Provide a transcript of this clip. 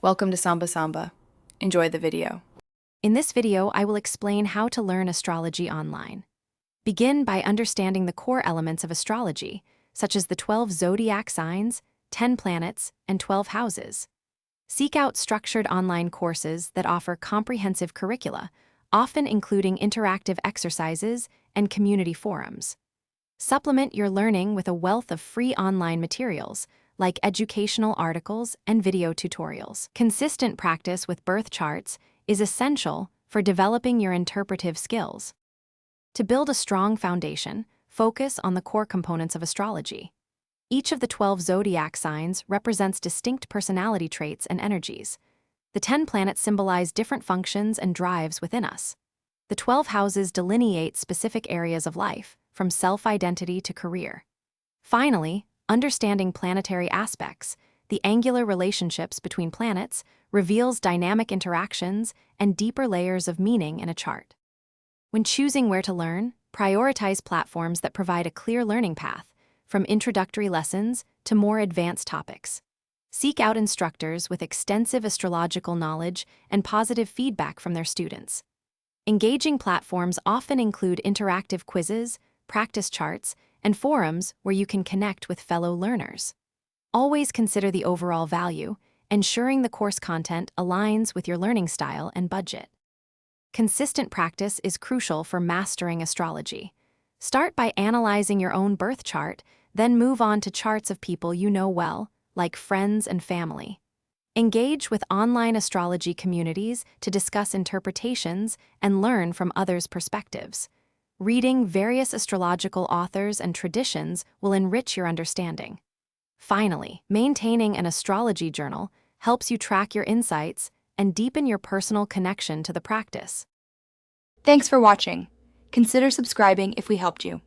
Welcome to Samba Samba. Enjoy the video. In this video, I will explain how to learn astrology online. Begin by understanding the core elements of astrology, such as the 12 zodiac signs, 10 planets, and 12 houses. Seek out structured online courses that offer comprehensive curricula, often including interactive exercises and community forums. Supplement your learning with a wealth of free online materials, like educational articles and video tutorials. Consistent practice with birth charts is essential for developing your interpretive skills. To build a strong foundation, focus on the core components of astrology. Each of the 12 zodiac signs represents distinct personality traits and energies. The 10 planets symbolize different functions and drives within us. The 12 houses delineate specific areas of life, from self-identity to career. Finally, understanding planetary aspects, the angular relationships between planets, reveals dynamic interactions and deeper layers of meaning in a chart. When choosing where to learn, prioritize platforms that provide a clear learning path, from introductory lessons to more advanced topics. Seek out instructors with extensive astrological knowledge and positive feedback from their students. Engaging platforms often include interactive quizzes, practice charts, and forums where you can connect with fellow learners. Always consider the overall value, ensuring the course content aligns with your learning style and budget. Consistent practice is crucial for mastering astrology. Start by analyzing your own birth chart, then move on to charts of people you know well, like friends and family. Engage with online astrology communities to discuss interpretations and learn from others' perspectives. Reading various astrological authors and traditions will enrich your understanding. Finally, maintaining an astrology journal helps you track your insights and deepen your personal connection to the practice. Thanks for watching. Consider subscribing if we helped you.